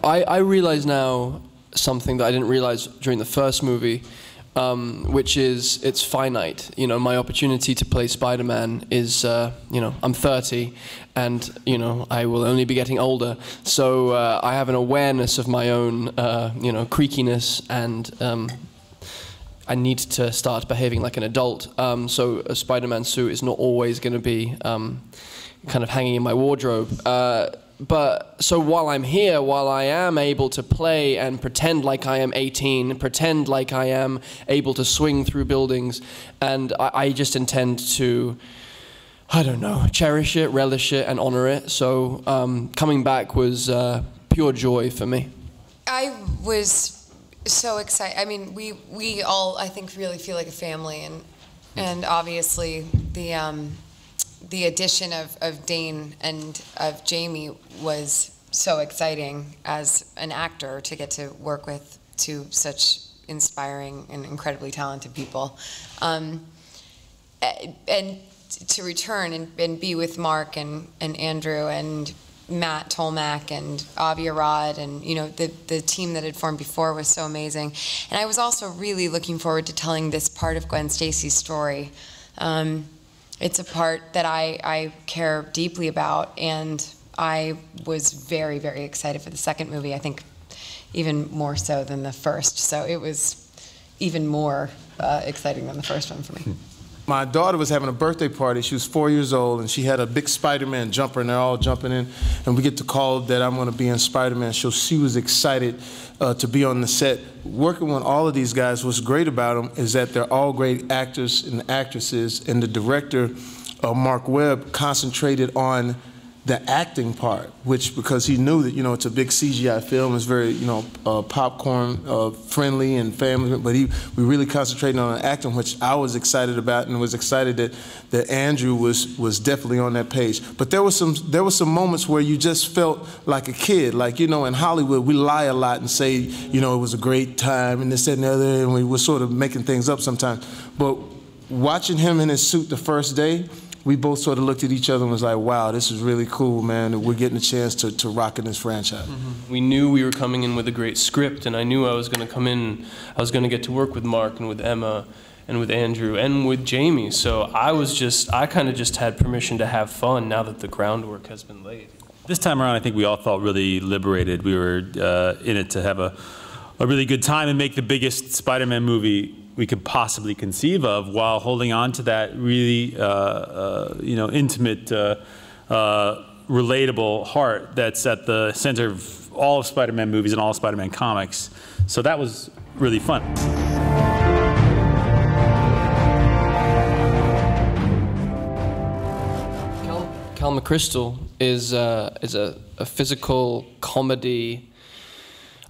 I realize now something that I didn't realize during the first movie, which is it's finite. You know, my opportunity to play Spider-Man is, you know, I'm 30, and you know, I will only be getting older. So I have an awareness of my own, you know, creakiness, and I need to start behaving like an adult. So a Spider-Man suit is not always going to be kind of hanging in my wardrobe. But so while I'm here, while I am able to play and pretend like I am 18, pretend like I am able to swing through buildings, and I just intend to, I don't know, cherish it, relish it, and honor it. So coming back was pure joy for me. I was so excited. I mean, we all, I think, really feel like a family, and obviously the addition of Dane and of Jamie was so exciting as an actor to get to work with two such inspiring and incredibly talented people. And to return and be with Marc and Andrew and Matt Tolmack and Avi Arad, and you know, the team that had formed before was so amazing. And I was also really looking forward to telling this part of Gwen Stacy's story. It's a part that I care deeply about, and I was very, very excited for the second movie, I think even more so than the first. So it was even more exciting than the first one for me. My daughter was having a birthday party. She was 4 years old, and she had a big Spider-Man jumper, and they're all jumping in. And we get the call that I'm going to be in Spider-Man. So she was excited to be on the set. Working with all of these guys, what's great about them is that they're all great actors and actresses, and the director, Marc Webb, concentrated on the acting part, which, because he knew that, you know, it's a big CGI film, it's very, you know, popcorn friendly and family, but we really concentrated on the acting, which I was excited about, and was excited that Andrew was definitely on that page. But there were some moments where you just felt like a kid. Like, you know, in Hollywood we lie a lot and say, you know, it was a great time and this, that, and the other, and we were sort of making things up sometimes. But watching him in his suit the first day, we both sort of looked at each other and was like, wow, this is really cool, man. We're getting a chance to rock in this franchise. We knew we were coming in with a great script, and I knew I was going to come in, I was going to get to work with Marc and with Emma and with Andrew and with Jamie. So I kind of just had permission to have fun now that the groundwork has been laid. This time around, I think we all felt really liberated. We were in it to have a really good time and make the biggest Spider-Man movie we could possibly conceive of, while holding on to that really, you know, intimate, relatable heart that's at the center of all of Spider-Man movies and all of Spider-Man comics. So that was really fun. Cal McChrystal is a physical comedy,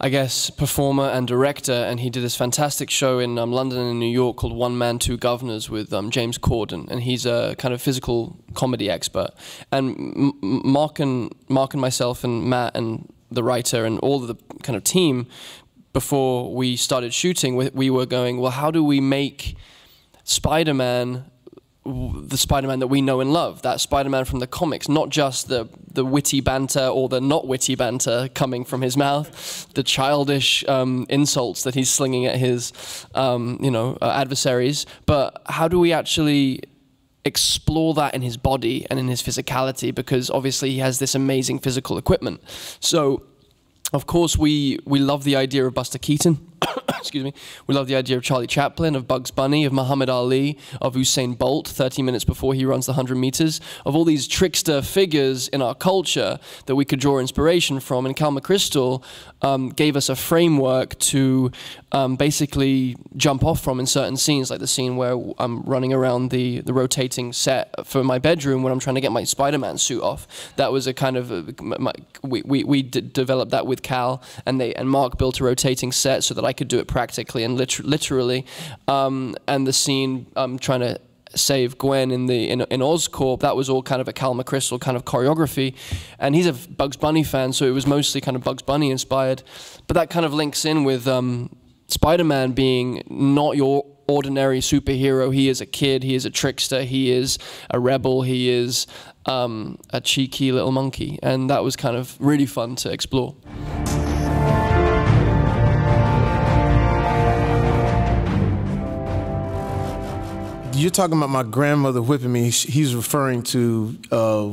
I guess, performer and director, and he did this fantastic show in London and New York called One Man, Two Governors with James Corden, and he's a kind of physical comedy expert. And Marc and myself and Matt and the writer and all of the kind of team, before we started shooting, we were going, well, how do we make Spider-Man the Spider-Man that we know and love, that Spider-Man from the comics, not just the witty banter or the not witty banter coming from his mouth, the childish insults that he's slinging at his you know, adversaries, but how do we actually explore that in his body and in his physicality, because obviously he has this amazing physical equipment. So of course we love the idea of Buster Keaton. Excuse me. We love the idea of Charlie Chaplin, of Bugs Bunny, of Muhammad Ali, of Usain Bolt 30 minutes before he runs the 100 meters, of all these trickster figures in our culture that we could draw inspiration from. And Cal McChrystal gave us a framework to basically jump off from in certain scenes, like the scene where I'm running around the rotating set for my bedroom when I'm trying to get my Spider-Man suit off. That was a kind of we developed that with Cal, and Marc built a rotating set so that I could do it practically and literally. And the scene trying to save Gwen in Oscorp, that was all kind of a Cal McChrystal kind of choreography, and he's a Bugs Bunny fan, so it was mostly kind of Bugs Bunny inspired. But that kind of links in with Spider-Man being not your ordinary superhero. He is a kid, he is a trickster, he is a rebel, he is a cheeky little monkey, and that was kind of really fun to explore. You're talking about my grandmother whipping me. He's referring to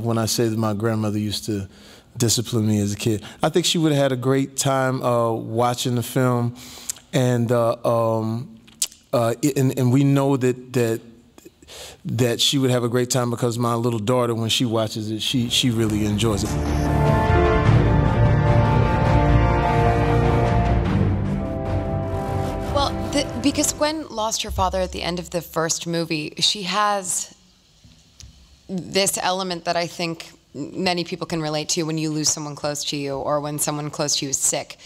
when I say that my grandmother used to discipline me as a kid. I think she would have had a great time watching the film, and we know that she would have a great time because my little daughter, when she watches it, she really enjoys it. Well, because Gwen lost her father at the end of the first movie, she has this element that I think many people can relate to when you lose someone close to you or when someone close to you is sick,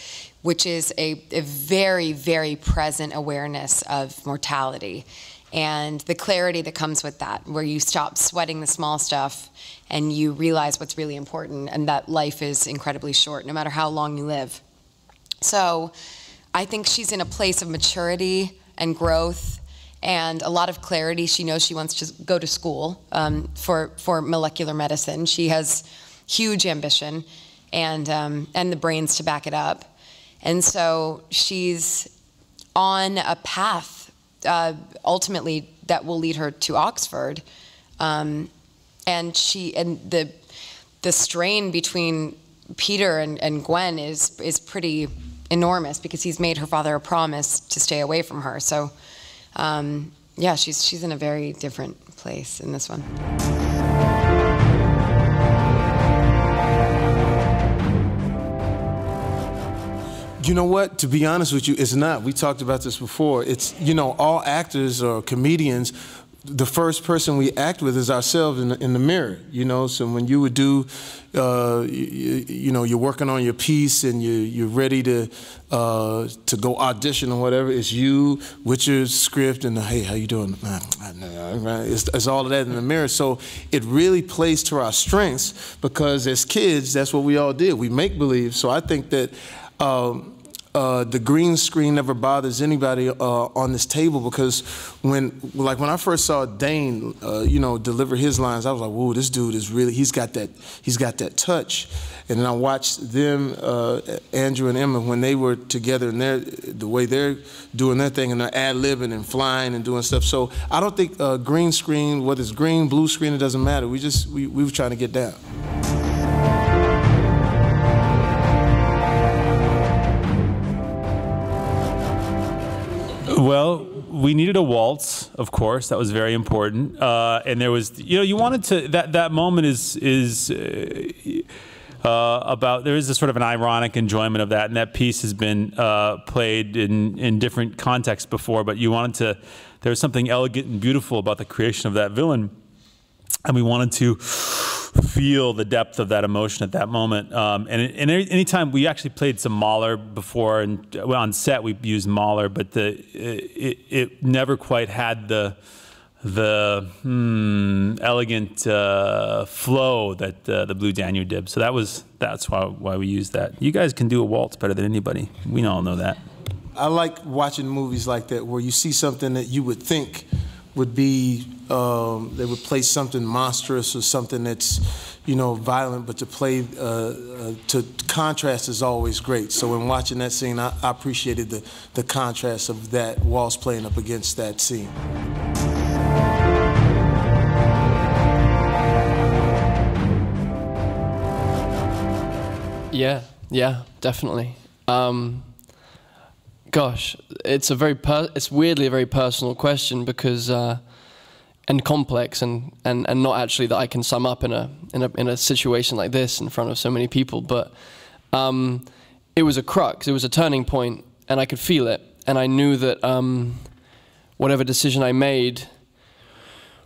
which is a very, very present awareness of mortality and the clarity that comes with that, where you stop sweating the small stuff and you realize what's really important, and that life is incredibly short, no matter how long you live. So I think she's in a place of maturity and growth and a lot of clarity. She knows she wants to go to school for molecular medicine. She has huge ambition and the brains to back it up. And so she's on a path ultimately that will lead her to Oxford. And the strain between Peter and Gwen is pretty enormous because he's made her father a promise to stay away from her. So yeah, she's in a very different place in this one. You know what? To be honest with you, it's not. We talked about this before. It's, you know, all actors or comedians, the first person we act with is ourselves in the mirror, you know? So when you would do, you know, you're working on your piece and you're ready to go audition or whatever, it's you with your script and, hey, how you doing? It's all of that in the mirror. So it really plays to our strengths because as kids, that's what we all did. We make believe. So I think that the green screen never bothers anybody on this table because when I first saw Dane, you know, deliver his lines, I was like, whoa, this dude is really, he's got that touch. And then I watched them, Andrew and Emma, when they were together and the way they're doing their thing and they're ad-libbing and flying and doing stuff. So I don't think green screen, whether it's green, blue screen, it doesn't matter. We were trying to get down. Well, we needed a waltz, of course. That was very important. And there was, you know, you wanted to, that moment is about, there is a sort of an ironic enjoyment of that. And that piece has been played in different contexts before, but you wanted to, there was something elegant and beautiful about the creation of that villain. And we wanted to feel the depth of that emotion at that moment. And anytime we actually played some Mahler before, and on set we used Mahler, but it never quite had the elegant flow that the Blue Danube did. So that's why we used that. You guys can do a waltz better than anybody. We all know that. I like watching movies like that where you see something that you would think would be, they would play something monstrous or something that's, you know, violent, but to play, to contrast is always great. So when watching that scene, I appreciated the contrast of that waltz playing up against that scene. Yeah, definitely. Gosh, it's weirdly a very personal question because and complex and not actually that I can sum up in a situation like this in front of so many people. But it was a crux. It was a turning point, and I could feel it. And I knew that whatever decision I made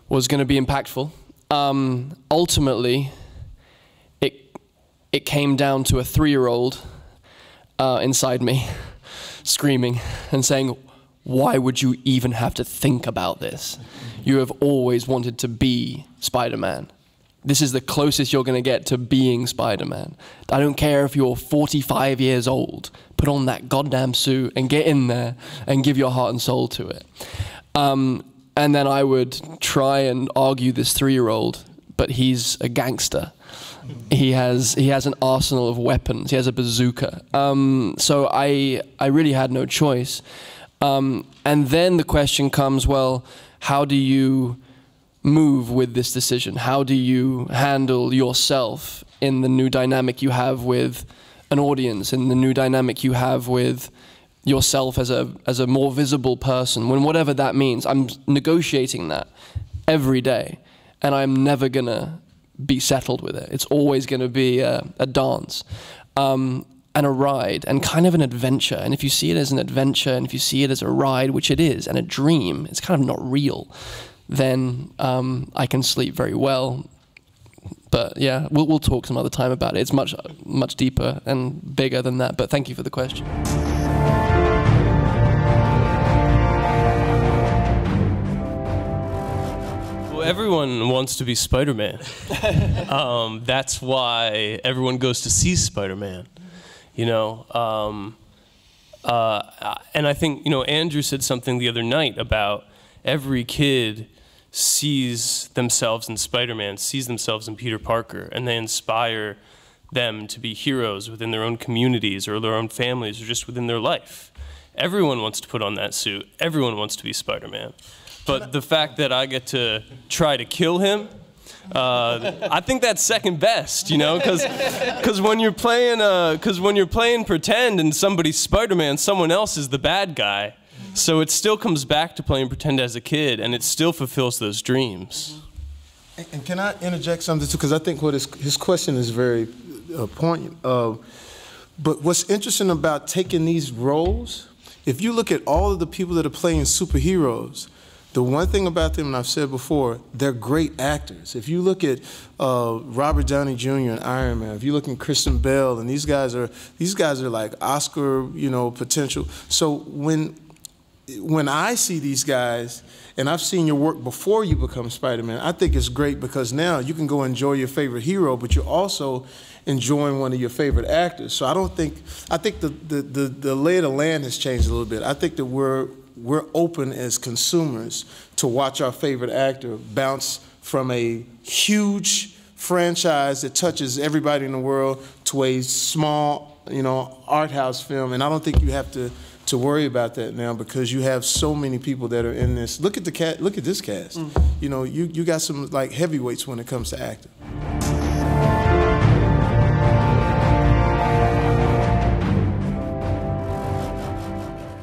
was going to be impactful. Ultimately, it came down to a 3-year-old inside me. Screaming and saying, why would you even have to think about this? You have always wanted to be Spider-Man. This is the closest you're going to get to being Spider-Man. I don't care if you're 45 years old. Put on that goddamn suit and get in there and give your heart and soul to it. And then I would try and argue this 3-year-old but he's a gangster. He has an arsenal of weapons. He has a bazooka. So I really had no choice. And then the question comes, well, how do you move with this decision? How do you handle yourself in the new dynamic you have with an audience, in the new dynamic you have with yourself as a more visible person, when whatever that means? I'm negotiating that every day, and I'm never gonna be settled with it. It's always gonna be a dance. And a ride, and kind of an adventure. And if you see it as an adventure, and if you see it as a ride, which it is, and a dream, it's kind of not real, then I can sleep very well. But yeah, we'll talk some other time about it. It's much deeper and bigger than that. But thank you for the question. Well, everyone wants to be Spider-Man. That's why everyone goes to see Spider-Man. You know, and I think, you know, Andrew said something the other night about every kid sees themselves in Spider-Man, sees themselves in Peter Parker, and they inspire them to be heroes within their own communities or their own families or just within their life. Everyone wants to put on that suit. Everyone wants to be Spider-Man. But the fact that I get to try to kill him, I think that's second best, you know, because when you're playing pretend and somebody's Spider-Man, someone else is the bad guy. So it still comes back to playing pretend as a kid, and it still fulfills those dreams. And can I interject something too? Because I think what his question is very poignant. But what's interesting about taking these roles, if you look at all of the people that are playing superheroes, the one thing about them, and I've said before, they're great actors. If you look at Robert Downey Jr. and Iron Man, if you look at Kristen Bell, and these guys are like Oscar, you know, potential. So when I see these guys, and I've seen your work before you become Spider-Man, I think it's great because now you can go enjoy your favorite hero, but you're also enjoying one of your favorite actors. So I think the lay of the land has changed a little bit. I think that we're open as consumers to watch our favorite actor bounce from a huge franchise that touches everybody in the world to a small, you know, art house film. And I don't think you have to worry about that now because you have so many people that are in this. Look at this cast. You know, you got some like heavyweights when it comes to acting.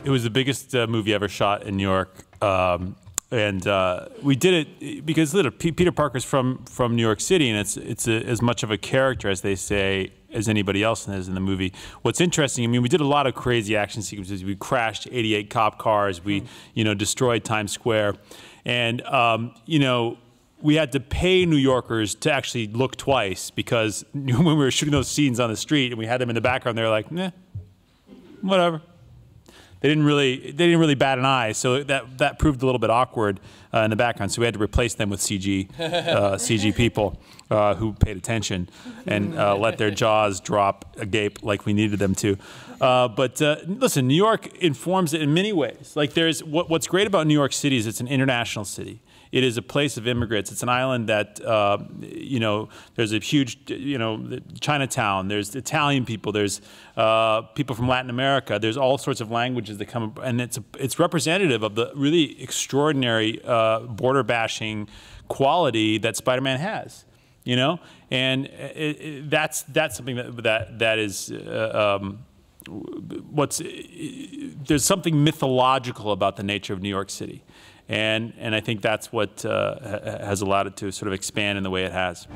It was the biggest movie ever shot in New York, and we did it because Peter Parker's from New York City, and it's as much of a character, as they say, as anybody else is in the movie. What's interesting, I mean, we did a lot of crazy action sequences. We crashed 88 cop cars. We, you know, destroyed Times Square, and you know, we had to pay New Yorkers to actually look twice because when we were shooting those scenes on the street and we had them in the background, they were like, nah, whatever. They didn't really bat an eye, so that proved a little bit awkward in the background. So we had to replace them with CG people who paid attention and let their jaws drop agape like we needed them to. But listen, New York informs it in many ways. Like what's great about New York City is it's an international city. It is a place of immigrants. It's an island that, you know, there's a huge, you know, Chinatown. There's Italian people. There's people from Latin America. There's all sorts of languages that come, and it's representative of the really extraordinary border bashing quality that Spider-Man has, you know, and that's something that is there's something mythological about the nature of New York City. And I think that's what has allowed it to sort of expand in the way it has.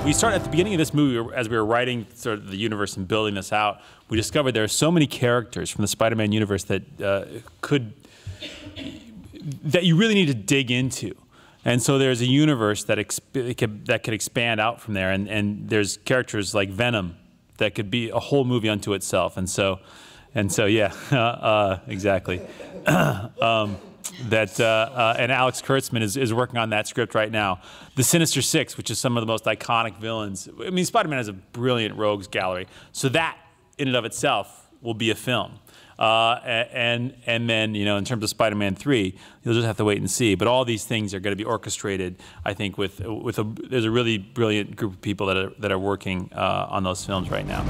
We started at the beginning of this movie, as we were writing sort of the universe and building this out, we discovered there are so many characters from the Spider-Man universe that that you really need to dig into. And so there's a universe that could expand out from there, and there's characters like Venom that could be a whole movie unto itself, and so yeah, exactly. And Alex Kurtzman is working on that script right now. The Sinister Six, which is some of the most iconic villains. I mean, Spider-Man has a brilliant rogues gallery, so that in and of itself will be a film. And then, you know, in terms of Spider-Man 3, you'll just have to wait and see. But all these things are going to be orchestrated, I think, there's a really brilliant group of people that are working on those films right now.